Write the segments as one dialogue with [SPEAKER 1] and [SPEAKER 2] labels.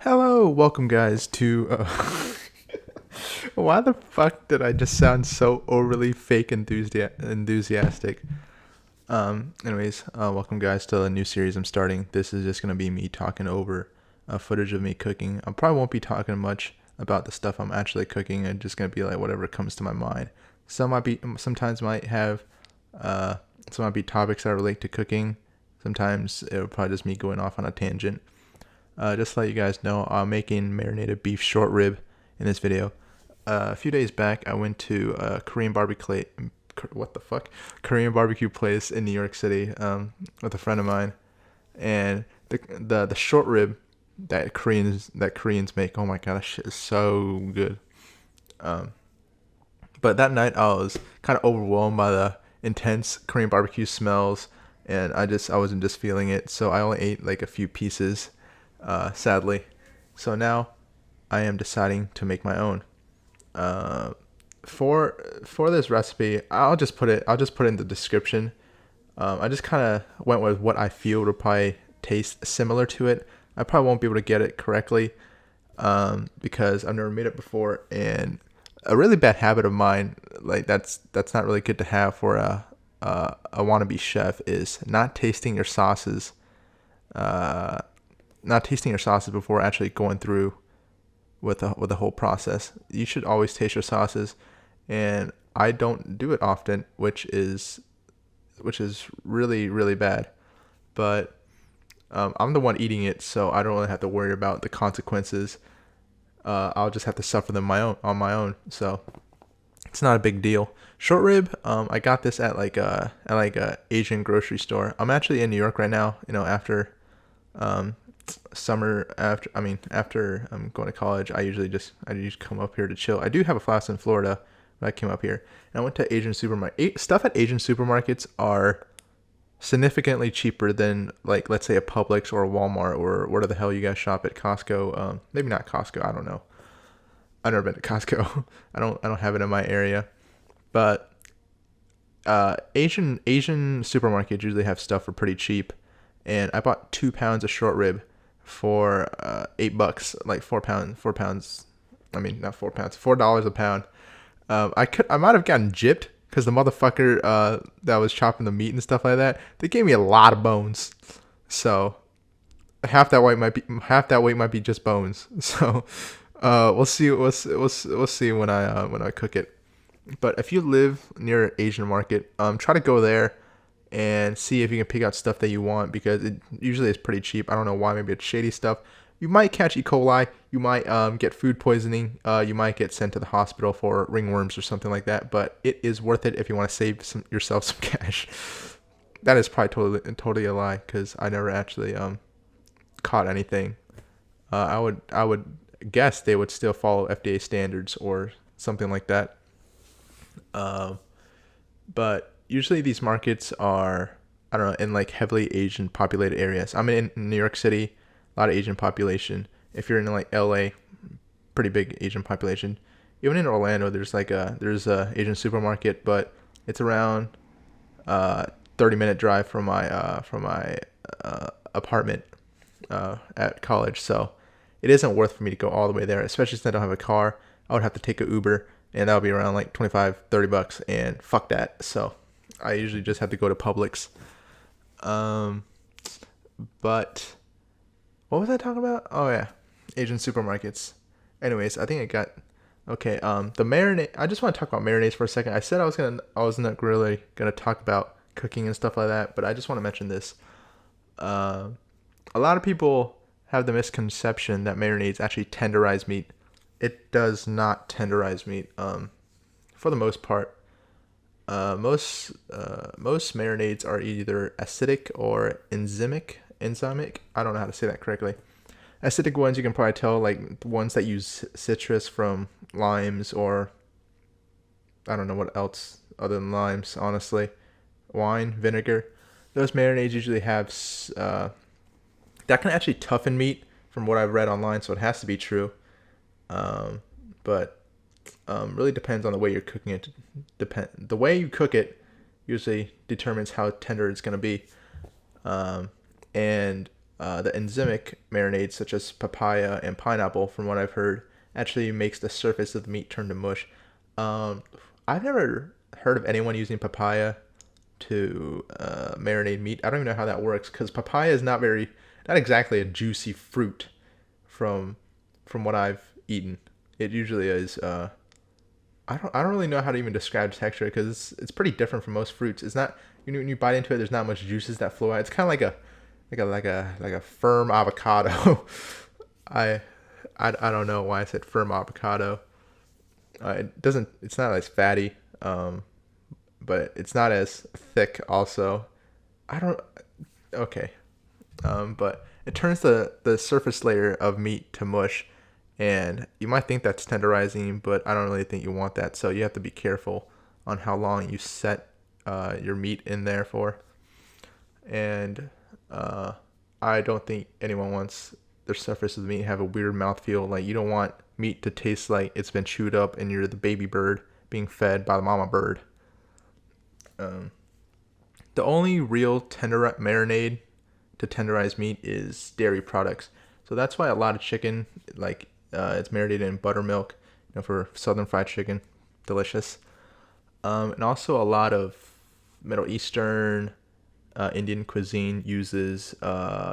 [SPEAKER 1] Hello, welcome guys to why the fuck did I just sound so overly fake enthusiastic? Welcome guys to a new series I'm starting. This is just gonna be me talking over footage of me cooking. I probably won't be talking much about the stuff I'm actually cooking. It's just gonna be like whatever comes to my mind. Sometimes might have some might be topics that relate to cooking. Sometimes it'll probably just me going off on a tangent. Just to let you guys know, I'm making marinated beef short rib in this video. A few days back, I went to a Korean barbecue place in New York City with a friend of mine, and the short rib that Koreans make. Oh my god, that shit is so good. Um, but that night, I was kind of overwhelmed by the intense Korean barbecue smells, and I wasn't just feeling it. So I only ate like a few pieces, sadly. So now I am deciding to make my own. Uh, for this recipe, I'll just put it in the description. I just kind of went with what I feel would probably taste similar to it. I probably won't be able to get it correctly because I've never made it before, and a really bad habit of mine, like that's not really good to have for a wannabe chef, is uh, not tasting your sauces before actually going through with the whole process. You should always taste your sauces, and I don't do it often, which is really bad. But I'm the one eating it, so I don't really have to worry about the consequences. I'll just have to suffer them on my own. So it's not a big deal. Short rib, I got this at like a Asian grocery store. I'm actually in New York right now. You know, after summer, after I'm going to college, I usually come up here to chill. I do have a house in Florida, but I came up here and I went to Asian supermarket. Stuff at Asian supermarkets are significantly cheaper than, like, let's say a Publix or a Walmart, or where the hell you guys shop at, Costco. Maybe not Costco. I don't know. I've never been to Costco. I don't have it in my area, but Asian supermarkets usually have stuff for pretty cheap, and I bought 2 pounds of short rib for $8, like 4 pounds. I mean, not 4 pounds, $4 a pound. I might have gotten gypped because the motherfucker that was chopping the meat and stuff like that, they gave me a lot of bones, so half that weight might be just bones. So we'll see when I cook it. But if you live near an Asian market, try to go there and see if you can pick out stuff that you want, because it usually is pretty cheap. I don't know why. Maybe it's shady stuff. You might catch E. coli. You might get food poisoning. You might get sent to the hospital for ringworms or something like that. But it is worth it if you want to save yourself some cash. That is probably totally a lie, because I never actually caught anything. I would guess they would still follow FDA standards or something like that. Uh, but usually these markets are, I don't know, in like heavily Asian populated areas. I'm in New York City, a lot of Asian population. If you're in like LA, pretty big Asian population. Even in Orlando, there's a Asian supermarket, but it's around 30-minute drive from my apartment at college. So it isn't worth for me to go all the way there, especially since I don't have a car. I would have to take an Uber, and that would be around like 25-30 bucks, and fuck that. So I usually just have to go to Publix. Um, but what was I talking about? Oh yeah, Asian supermarkets. Anyways, I think I got okay. The marinade. I just want to talk about marinades for a second. I said I was not really gonna talk about cooking and stuff like that, but I just want to mention this. Uh, a lot of people have the misconception that marinades actually tenderize meat. It does not tenderize meat. For the most part, most marinades are either acidic or enzymic. Enzymic. I don't know how to say that correctly. Acidic ones you can probably tell, like the ones that use citrus from limes, or I don't know what else other than limes. Honestly, wine, vinegar. Those marinades usually have that can actually toughen meat from what I've read online, so it has to be true. Um, but really depends on the way you're cooking it. The way you cook it usually determines how tender it's going to be. And the enzymic marinades such as papaya and pineapple, from what I've heard, actually makes the surface of the meat turn to mush. Um, I've never heard of anyone using papaya to marinate meat. I don't even know how that works because papaya is not exactly a juicy fruit from from what I've eaten. It usually is. I don't really know how to even describe texture because it's pretty different from most fruits. It's not when you bite into it, there's not much juices that flow out. It's kind of like a firm avocado. I, I don't know why I said firm avocado. It doesn't. It's not as fatty, but it's not as thick. Also, I don't. Okay, but it turns the surface layer of meat to mush, and you might think that's tenderizing, but I don't really think you want that. So you have to be careful on how long you set your meat in there for, and uh, I don't think anyone wants their surface of the meat have a weird mouthfeel. Like you don't want meat to taste like it's been chewed up and you're the baby bird being fed by the mama bird. Um, the only real tender marinade to tenderize meat is dairy products. So that's why a lot of chicken, like it's marinated in buttermilk, for southern fried chicken, delicious. And also a lot of Middle Eastern, Indian cuisine uses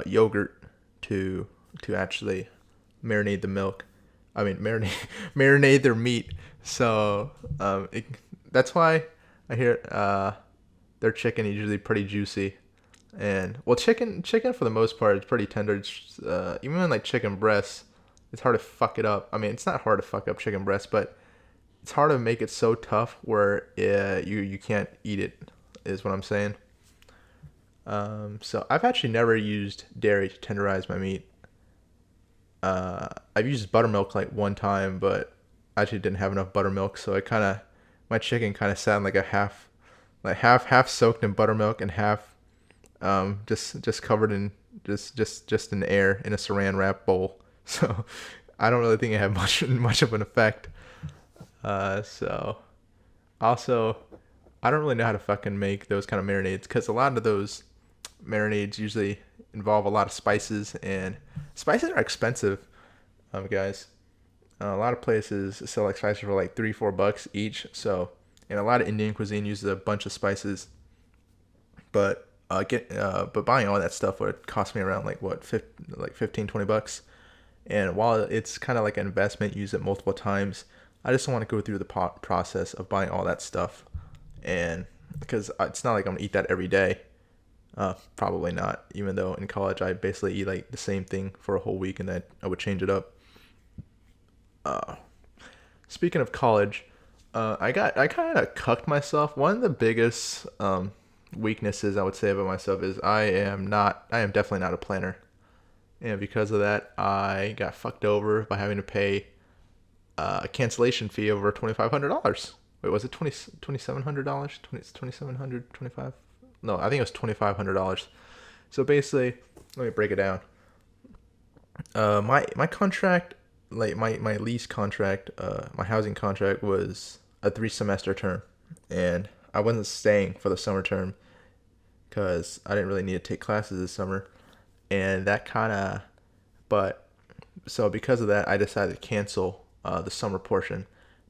[SPEAKER 1] yogurt to actually marinate the milk. I mean, marinate marinate their meat. So that's why I hear their chicken is usually pretty juicy. And well, chicken for the most part is pretty tender. Even like chicken breasts, it's hard to fuck it up. I mean, it's not hard to fuck up chicken breast, but it's hard to make it so tough where you can't eat it. Is what I'm saying. So I've actually never used dairy to tenderize my meat. I've used buttermilk like one time, but I actually didn't have enough buttermilk, so my chicken kind of sat in like a half soaked in buttermilk and half just covered in just in air in a saran wrap bowl. So I don't really think it had much of an effect. So also I don't really know how to fucking make those kind of marinades because a lot of those marinades usually involve a lot of spices, and spices are expensive, guys. A lot of places sell like spices for like $3-4 each. So, and a lot of Indian cuisine uses a bunch of spices, but but buying all that stuff would cost me around like what, like 15-20 bucks. And while it's kind of like an investment, use it multiple times, I just don't want to go through the process of buying all that stuff, and because it's not like I'm gonna eat that every day. Probably not. Even though in college I basically eat like the same thing for a whole week, and then I would change it up. Speaking of college, I kind of cucked myself. One of the biggest weaknesses I would say about myself is I am definitely not a planner, and because of that, I got fucked over by having to pay a cancellation fee over $2,500. Wait, was it $2,700? 2,700 25? No, I think it was $2,500. So basically, let me break it down. My contract, like my lease contract, my housing contract was a 3 semester term, and I wasn't staying for the summer term because I didn't really need to take classes this summer, and that kind of, but so because of that, I decided to cancel the summer portion,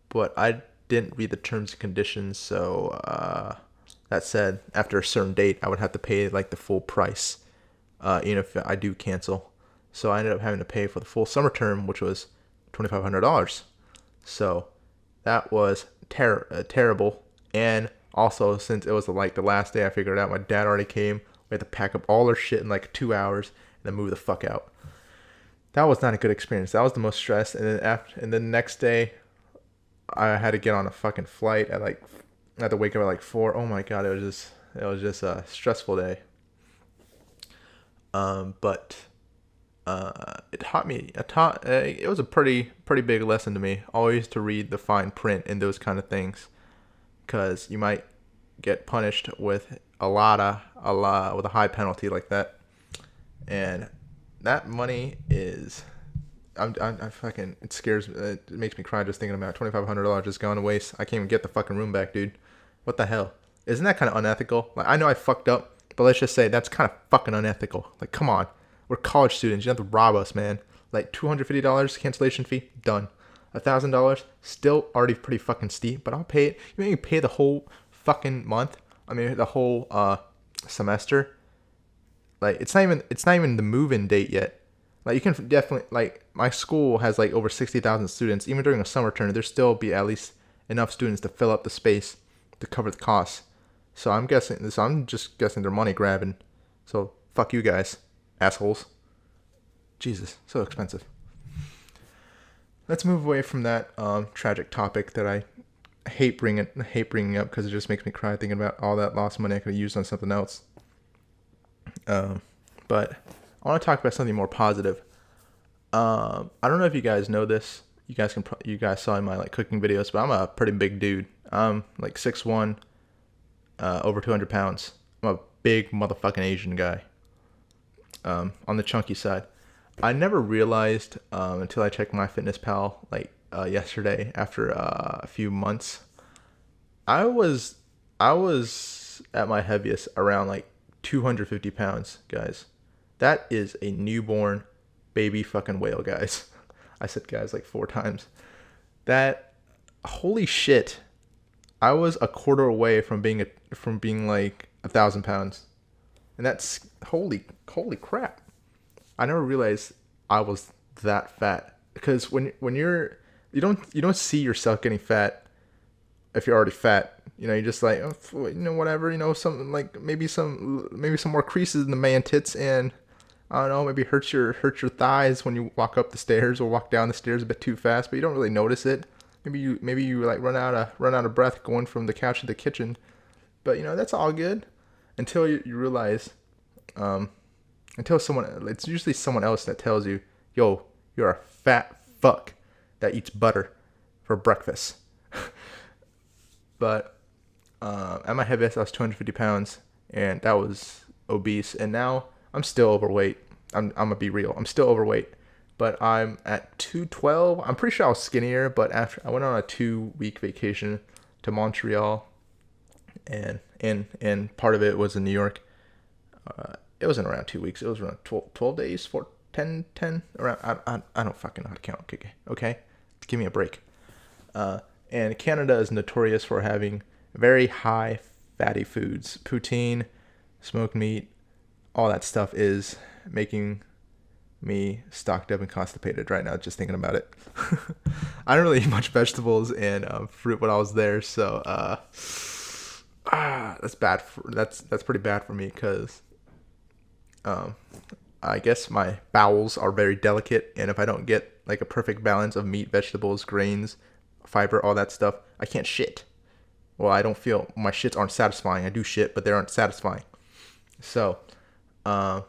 [SPEAKER 1] but I didn't read the terms and conditions, so that said, after a certain date, I would have to pay like the full price, even if I do cancel. So I ended up having to pay for the full summer term, which was $2,500. So that was terrible. And also, since it was like the last day I figured it out, my dad already came. We had to pack up all our shit in like 2 hours and then move the fuck out. That was not a good experience. That was the most stress. And then the next day, I had to get on a fucking flight at like, I had to wake up at like 4. Oh my god, it was just a stressful day. But it was a pretty big lesson to me. Always to read the fine print in those kind of things, because you might get punished with with a high penalty like that, and that money is. I'm fucking. It scares me. It makes me cry just thinking about it. $2,500 just gone to waste. I can't even get the fucking room back, dude. What the hell? Isn't that kind of unethical? Like, I know I fucked up, but let's just say that's kind of fucking unethical. Like, come on. We're college students. You don't have to rob us, man. Like $250 cancellation fee, done. $1,000, still already pretty fucking steep, but I'll pay it. You make me pay the whole fucking month. I mean, the whole semester. Like it's not even the move-in date yet. Like you can definitely, like, my school has like over 60,000 students. Even during a summer term, there still be at least enough students to fill up the space to cover the costs. So I'm guessing. So I'm just guessing they're money grabbing. So fuck you guys, assholes. Jesus, so expensive. Let's move away from that tragic topic that I hate bringing up because it just makes me cry thinking about all that lost money I could have used on something else. But I want to talk about something more positive. I don't know if you guys know this. You guys saw in my like cooking videos, but I'm a pretty big dude. I'm like 6'1", over 200 pounds. I'm a big motherfucking Asian guy. On the chunky side. I never realized until I checked MyFitnessPal like yesterday after a few months. I was at my heaviest around like 250 pounds, guys. That is a newborn baby fucking whale, guys. I said guys like 4 times. That, holy shit. I was a quarter away from being like 1,000 pounds. And that's holy crap. I never realized I was that fat, because when you don't see yourself getting fat if you're already fat. You know, you're just like, oh, whatever, something like maybe some more creases in the man tits, and I don't know, maybe hurt your thighs when you walk up the stairs or walk down the stairs a bit too fast, but you don't really notice it. Maybe you like run out of breath going from the couch to the kitchen, but that's all good until you realize, until it's usually someone else that tells you, yo, you're a fat fuck that eats butter for breakfast. But at my heaviest, I was 250 pounds, and that was obese. And now I'm still overweight. I'm gonna be real. I'm still overweight, but I'm at 212. I'm pretty sure I was skinnier, but after I went on a 2-week vacation to Montreal, and part of it was in New York. It wasn't around 2 weeks. It was around 12 days, 10, around. I don't fucking know how to count. Okay? Give me a break. And Canada is notorious for having very high fatty foods. Poutine, smoked meat, all that stuff is making me stocked up and constipated right now just thinking about it. I don't really eat much vegetables and fruit when I was there, so that's bad. That's pretty bad for me, because I guess my bowels are very delicate, and if I don't get like a perfect balance of meat, vegetables, grains, fiber, all that stuff, I can't shit. Well, I don't feel, my shits aren't satisfying. I do shit, but they aren't satisfying. So, I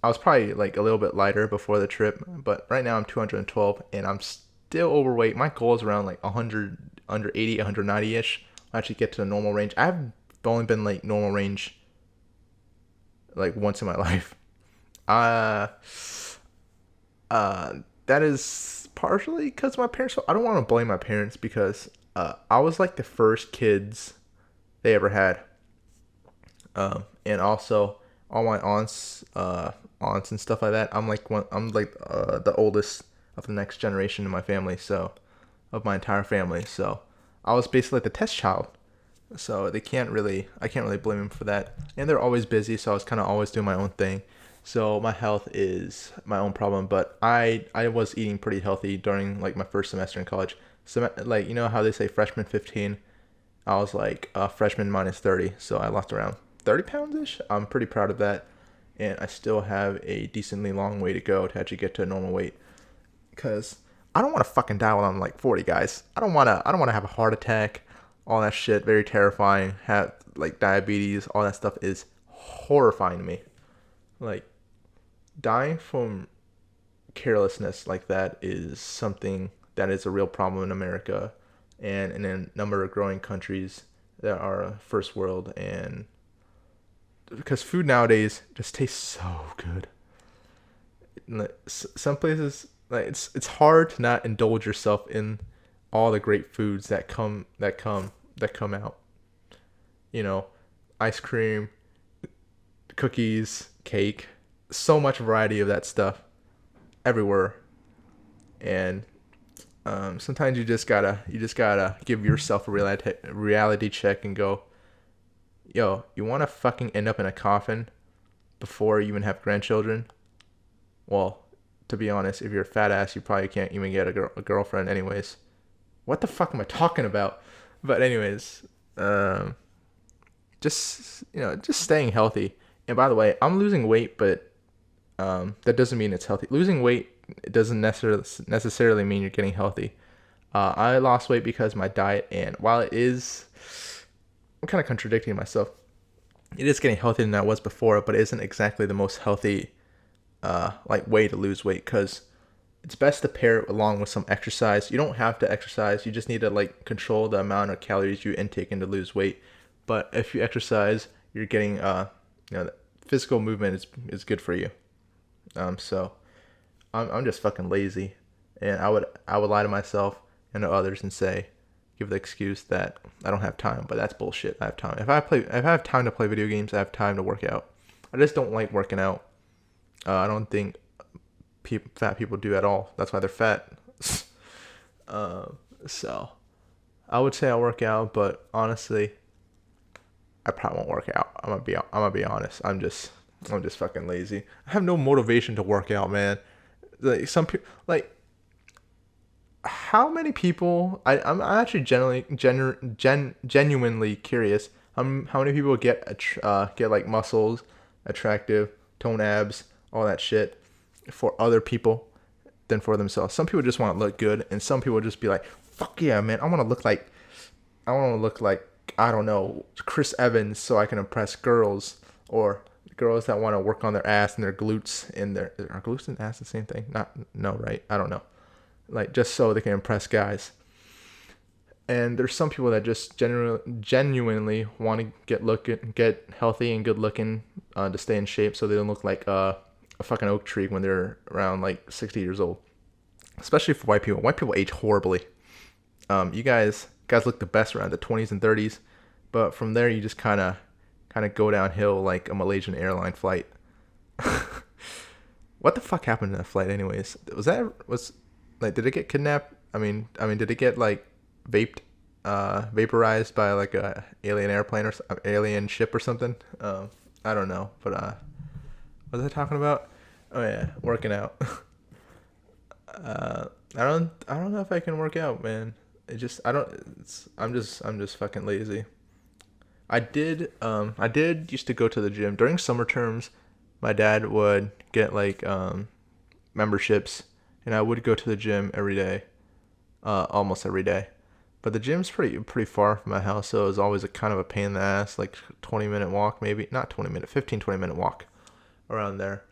[SPEAKER 1] was probably like a little bit lighter before the trip, but right now I'm 212 and I'm still overweight. My goal is around like 100, under 80, 190-ish. I actually get to the normal range. I've only been like normal range like once in my life. That is partially because my parents. I don't want to blame my parents, because I was like the first kids they ever had, and also all my aunts and stuff like that. I'm like the oldest of the next generation in my family, so of my entire family. So I was basically like the test child. So I can't really blame them for that. And they're always busy, so I was kind of always doing my own thing. So my health is my own problem, but I was eating pretty healthy during like my first semester in college. So like, how they say freshman 15, I was like freshman minus 30, so I lost around 30 pounds ish. I'm pretty proud of that, and I still have a decently long way to go to actually get to a normal weight, because I don't want to fucking die when I'm like 40, guys. I don't want to have a heart attack, all that shit. Very terrifying. Have like diabetes, all that stuff is horrifying to me. Like, dying from carelessness like that is something that is a real problem in America and in a number of growing countries that are first world, and because food nowadays just tastes so good. Some places, like, it's hard to not indulge yourself in all the great foods that come out. Ice cream, cookies, cake, so much variety of that stuff everywhere, and sometimes you just gotta give yourself a reality check and go, yo, you want to fucking end up in a coffin before you even have grandchildren? Well, to be honest, if you're a fat ass, you probably can't even get a girlfriend anyways. What the fuck am I talking about? But anyways, um, just staying healthy. And by the way, I'm losing weight, but that doesn't mean it's healthy. Losing weight, it doesn't necessarily mean you're getting healthy. I lost weight because of my diet, and while I'm kind of contradicting myself. It is getting healthier than I was before, but it isn't exactly the most healthy like way to lose weight, because it's best to pair it along with some exercise. You don't have to exercise. You just need to like control the amount of calories you intake and to lose weight. But if you exercise, you're getting physical movement is good for you. So I'm just fucking lazy, and I would lie to myself and to others and say, give the excuse that I don't have time, but that's bullshit. I have time. If I have time to play video games, I have time to work out. I just don't like working out. I don't think fat people do at all. That's why they're fat. So I would say I work out, but honestly, I probably won't work out. I'm gonna be honest. I'm just fucking lazy. I have no motivation to work out, man. Like some people, like how many people? I'm actually genuinely curious. How many people get like muscles, attractive, tone abs, all that shit for other people than for themselves. Some people just want to look good, and some people just be like, "Fuck yeah, man! I want to look like I don't know, Chris Evans, so I can impress girls, or girls that want to work on their ass and their glutes and are glutes and ass the same thing? Not no, right? I don't know. Like just so they can impress guys." And there's some people that just genuinely want to get healthy and good looking, to stay in shape, so they don't look like a fucking oak tree when they're around like 60 years old. Especially for white people. White people age horribly. You guys look the best around the 20s and 30s, but from there you just kind of go downhill like a Malaysian airline flight. What the fuck happened to that flight, anyways? Was like, did it get kidnapped? I mean, did it get like vaporized by like a alien airplane or alien ship or something? I don't know, but what was I talking about? Oh yeah, working out. I don't know if I can work out, man. It just I don't. I'm just fucking lazy. I did used to go to the gym during summer terms. My dad would get like memberships, and I would go to the gym every day, almost every day. But the gym's pretty far from my house, so it was always a kind of a pain in the ass, like 20-minute walk, maybe not 20-minute, 15-20-minute walk around there.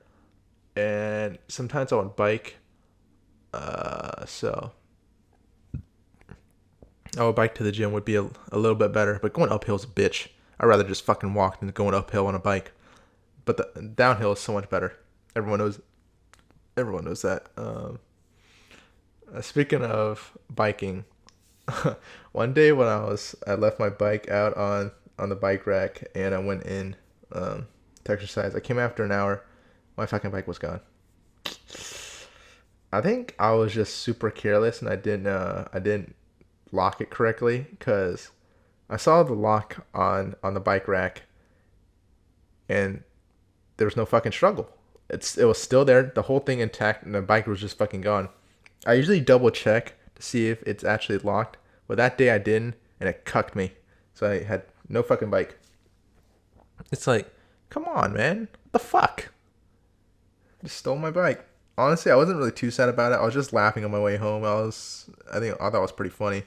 [SPEAKER 1] And sometimes I would bike. So I would bike to the gym would be a little bit better, but going uphill is a bitch. I'd rather just fucking walk than going uphill on a bike. But the downhill is so much better. Everyone knows. Everyone knows that. Speaking of biking, one day when I left my bike out on the bike rack and I went in to exercise. I came after an hour. My fucking bike was gone. I think I was just super careless and I didn't lock it correctly, because I saw the lock on the bike rack and there was no fucking struggle. It was still there, the whole thing intact, and the bike was just fucking gone. I usually double check to see if it's actually locked, but that day I didn't, and it cucked me. So I had no fucking bike. It's like, come on, man. What the fuck? Just stole my bike. Honestly, I wasn't really too sad about it. I was just laughing on my way home. I thought it was pretty funny.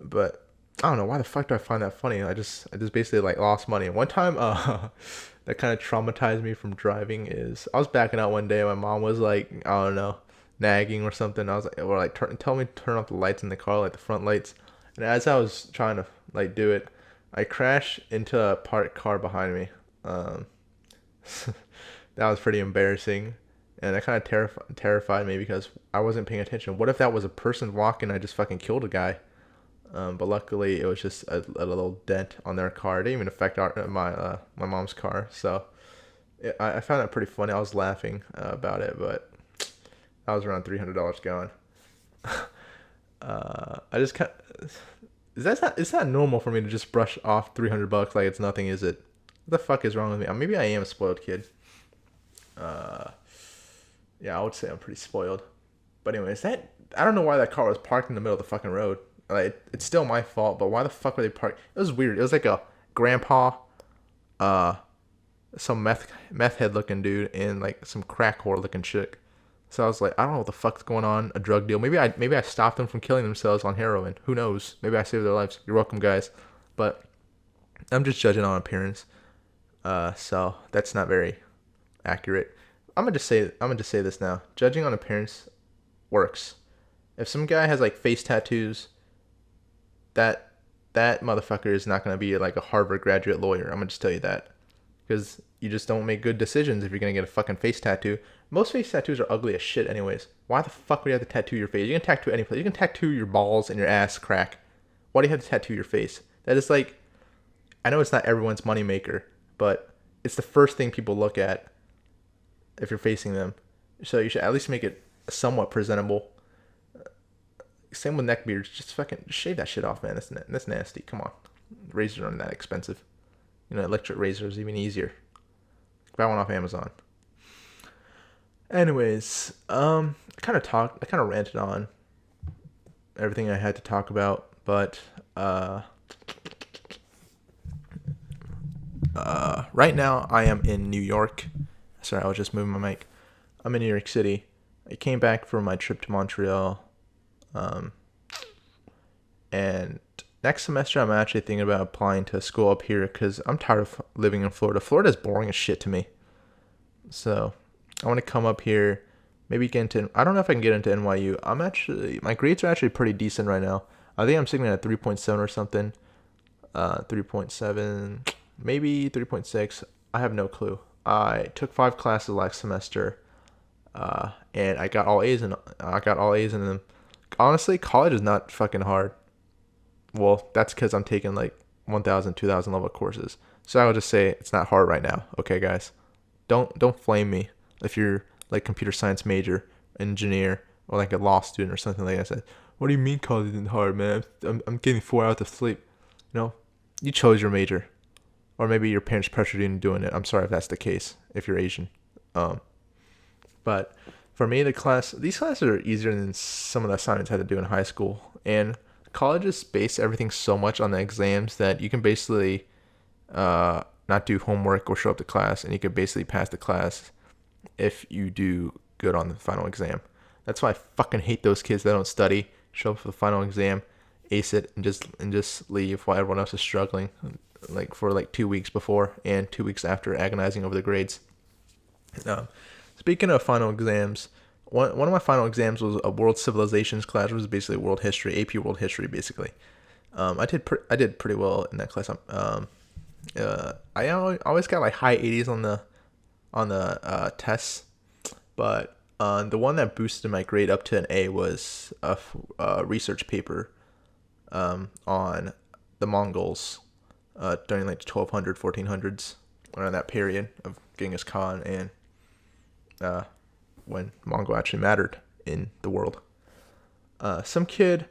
[SPEAKER 1] But I don't know, why the fuck do I find that funny? I just basically like lost money. And one time that kind of traumatized me from driving is I was backing out one day. My mom was like, I don't know, nagging or something. I was like, or like tell me to turn off the lights in the car, like the front lights. And as I was trying to like do it, I crashed into a parked car behind me. That was pretty embarrassing. And that kind of terrified me because I wasn't paying attention. What if that was a person walking and I just fucking killed a guy? But luckily it was just a little dent on their car. It didn't even affect my mom's car. So I found that pretty funny. I was laughing about it, but I was around $300 gone. I just kind is that normal for me to just brush off $300 like it's nothing? Is it? What the fuck is wrong with me? Maybe I am a spoiled kid. Uh, yeah, I would say I'm pretty spoiled. But anyways, that I don't know why that car was parked in the middle of the fucking road. Like it's still my fault, but why the fuck were they parked? It was weird. It was like a grandpa, uh, some meth head looking dude, and like some crack whore looking chick. So I was like, I don't know what the fuck's going on. A drug deal. Maybe I stopped them from killing themselves on heroin. Who knows? Maybe I saved their lives. You're welcome, guys. But I'm just judging on appearance. So that's not very accurate. I'm gonna just say this now. Judging on appearance works. If some guy has like face tattoos, that that motherfucker is not gonna be like a Harvard graduate lawyer. I'm gonna just tell you that because you just don't make good decisions if you're gonna get a fucking face tattoo. Most face tattoos are ugly as shit, anyways. Why the fuck would you have to tattoo your face? You can tattoo any place. You can tattoo your balls and your ass crack. Why do you have to tattoo your face? That is like, I know it's not everyone's moneymaker, but it's the first thing people look at if you're facing them. So you should at least make it somewhat presentable. Same with neck beards. Just fucking shave that shit off, man. That's nasty. Come on. Razors aren't that expensive. You know, electric razor is even easier. Buy one off Amazon. Anyways, I kind of ranted on everything I had to talk about, but right now I am in New York. Sorry, I was just moving my mic. I'm in New York City. I came back from my trip to Montreal, um, and next semester I'm actually thinking about applying to school up here because I'm tired of living in Florida. Florida is boring as shit to me. So I want to come up here, maybe get into. I don't know if I can get into NYU. My grades are actually pretty decent right now. I think I'm sitting at 3.7 or something. 3.7, maybe 3.6. I have no clue. I took 5 classes last semester, and I got all A's in them. Honestly, college is not fucking hard. Well, that's because I'm taking like 1,000, 2,000 level courses. So I would just say it's not hard right now. Okay, guys, don't flame me if you're like computer science major, engineer, or like a law student or something like that. I said, what do you mean college isn't hard, man? I'm getting 4 hours of sleep. You know, you chose your major, or maybe your parents pressured you into doing it. I'm sorry if that's the case. If you're Asian, um, but for me, these classes are easier than some of the assignments I had to do in high school. And colleges base everything so much on the exams that you can basically not do homework or show up to class, and you can basically pass the class if you do good on the final exam. That's why I fucking hate those kids that don't study, show up for the final exam, ace it, and just leave while everyone else is struggling, like for like 2 weeks before and 2 weeks after, agonizing over the grades. Um, Speaking of final exams, one of my final exams was a world civilizations class, which was basically world history, AP world history, basically. I did pretty well in that class. I always got like high 80s on the tests, but the one that boosted my grade up to an A was a research paper on the Mongols during like the 1200s, 1400s, around that period of Genghis Khan and when Mongol actually mattered in the world. Some kid,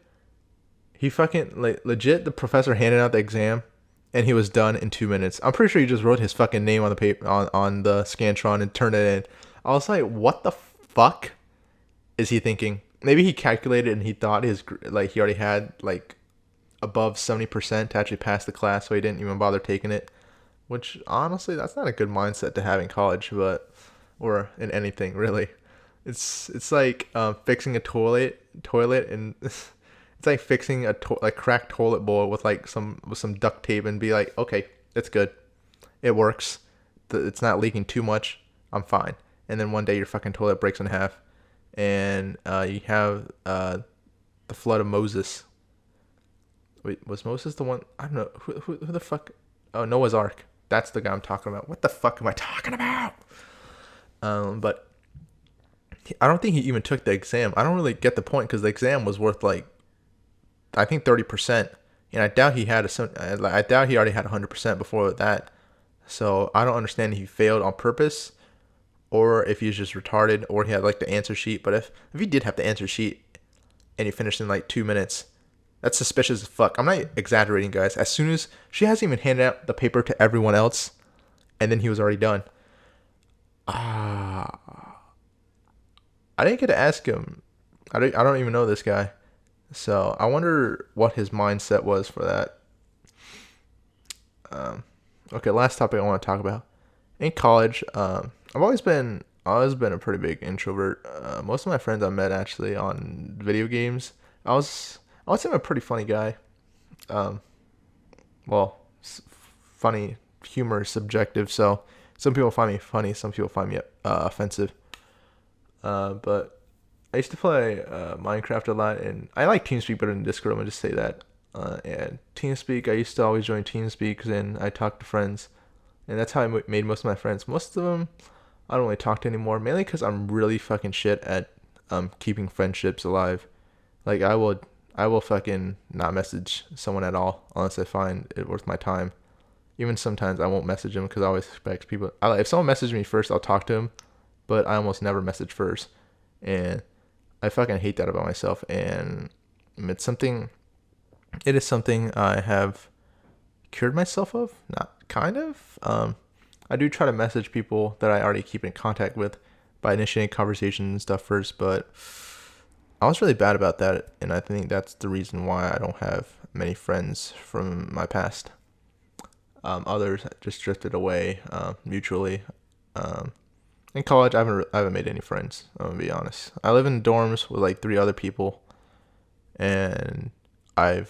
[SPEAKER 1] he fucking like legit. The professor handed out the exam, and he was done in 2 minutes. I'm pretty sure he just wrote his fucking name on the paper on the scantron and turned it in. I was like, what the fuck is he thinking? Maybe he calculated and he thought he already had like above 70% to actually pass the class, so he didn't even bother taking it. Which honestly, that's not a good mindset to have in college, or in anything really. It's like fixing a toilet, and it's like fixing a like cracked toilet bowl with some duct tape and be like, okay, it's good, it works, it's not leaking too much, I'm fine. And then one day your fucking toilet breaks in half, and you have the flood of Moses. Wait, was Moses the one? I don't know who the fuck. Oh, Noah's Ark. That's the guy I'm talking about. What the fuck am I talking about? But I don't think he even took the exam. I don't really get the point because the exam was worth like, I think 30%, and I doubt he had I doubt he already had 100% before that. So I don't understand if he failed on purpose or if he's just retarded or he had like the answer sheet. But if he did have the answer sheet and he finished in like 2 minutes, that's suspicious as fuck. I'm not exaggerating, guys. As soon as she hasn't even handed out the paper to everyone else, and then he was already done. Ah, I didn't get to ask him. I don't even know this guy. So I wonder what his mindset was for that. Um, okay, last topic I want to talk about. In college, I've always been a pretty big introvert. Most of my friends I met actually on video games. I was I would say I'm a pretty funny guy. Um, well, funny humor is subjective, so some people find me funny, some people find me offensive. But I used to play Minecraft a lot, and I like TeamSpeak better than Discord. I'm gonna just say that. And TeamSpeak, I used to always join TeamSpeak because then I talk to friends, and that's how I made most of my friends. Most of them I don't really talk to anymore, mainly because I'm really fucking shit at keeping friendships alive. Like I will fucking not message someone at all unless I find it worth my time. Even sometimes I won't message them because I always expect people. If someone messages me first, I'll talk to them, but I almost never message first, and I fucking hate that about myself. And it's something. It is something I have cured myself of. Not kind of. I do try to message people that I already keep in contact with by initiating conversations and stuff first, but I was really bad about that, and I think that's the reason why I don't have many friends from my past. Others just drifted away mutually. Um, in college, I haven't made any friends. I'm gonna be honest. I live in dorms with like three other people, and I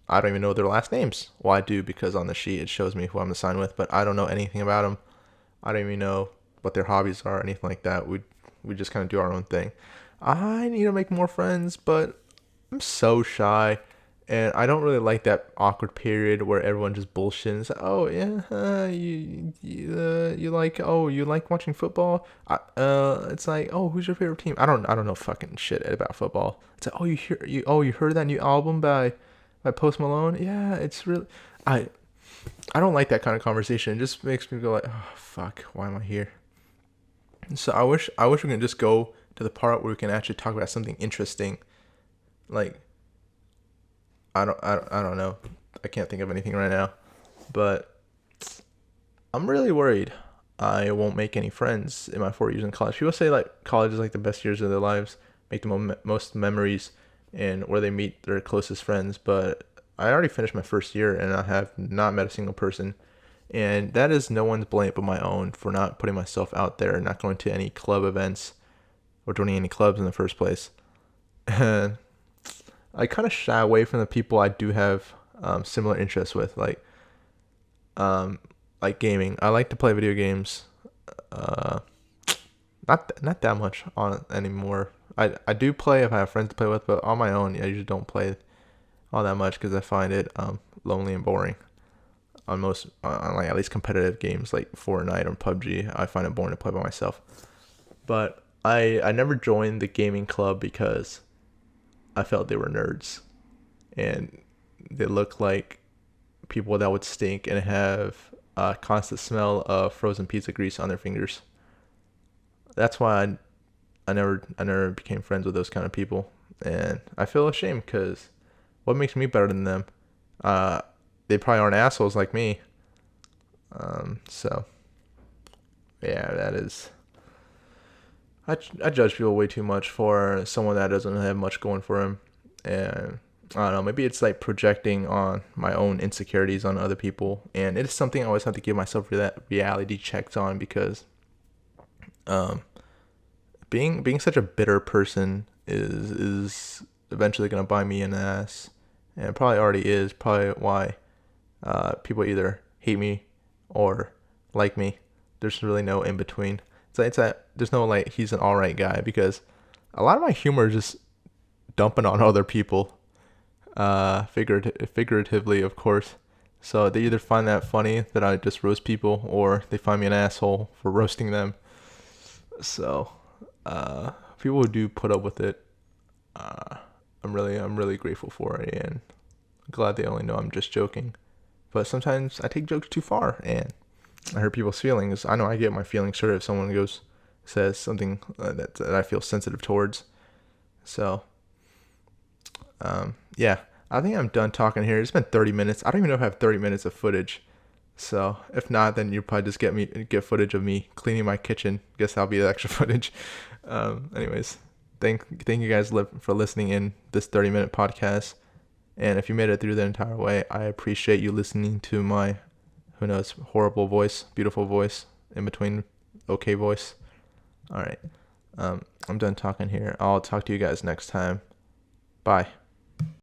[SPEAKER 1] don't even know their last names. Well, I do because on the sheet it shows me who I'm assigned with, but I don't know anything about them. I don't even know what their hobbies are, or anything like that. We just kind of do our own thing. I need to make more friends, but I'm so shy, and I don't really like that awkward period where everyone just bullshits. Oh yeah, you like watching football. It's like, oh, who's your favorite team? I don't know fucking shit about football. It's like, you heard that new album by Post Malone? Yeah, it's really I I don't like that kind of conversation. It just makes me go like, oh fuck, why am I here? So I wish we can just go to the part where we can actually talk about something interesting. Like I don't know. I can't think of anything right now. But I'm really worried I won't make any friends in my 4 years in college. People say like college is like the best years of their lives, make the most memories, and where they meet their closest friends. But I already finished my first year and I have not met a single person. And that is no one's blame but my own for not putting myself out there, not going to any club events or joining any clubs in the first place. And I kind of shy away from the people I do have similar interests with, um, like gaming. I like to play video games. Uh, not that much on anymore. I do play if I have friends to play with, but on my own, I usually don't play all that much because I find it lonely and boring. On like at least competitive games like Fortnite or PUBG, I find it boring to play by myself. But I never joined the gaming club because I felt they were nerds and they look like people that would stink and have a constant smell of frozen pizza grease on their fingers. That's why I never became friends with those kind of people, and I feel ashamed because what makes me better than them? Uh, they probably aren't assholes like me. So yeah, that is. I judge people way too much for someone that doesn't have much going for him, and I don't know. Maybe it's like projecting on my own insecurities on other people, and it is something I always have to give myself that reality checks on because um, being such a bitter person is eventually gonna bite me in the ass, and it probably already is. Probably why people either hate me or like me. There's really no in between. There's no like he's an alright guy because a lot of my humor is just dumping on other people, figuratively of course. So they either find that funny that I just roast people, or they find me an asshole for roasting them. So people who do put up with it, uh, I'm really grateful for it, and glad they only know I'm just joking. But sometimes I take jokes too far, and I hurt people's feelings. I know I get my feelings hurt if someone says something that I feel sensitive towards. So, yeah, I think I'm done talking here. It's been 30 minutes. I don't even know if I have 30 minutes of footage. So if not, then you probably just get footage of me cleaning my kitchen. Guess that'll be the extra footage. Anyways, thank you guys for listening in this 30-minute podcast. And if you made it through the entire way, I appreciate you listening to my, who knows, horrible voice, beautiful voice, in between okay voice. All right. I'm done talking here. I'll talk to you guys next time. Bye.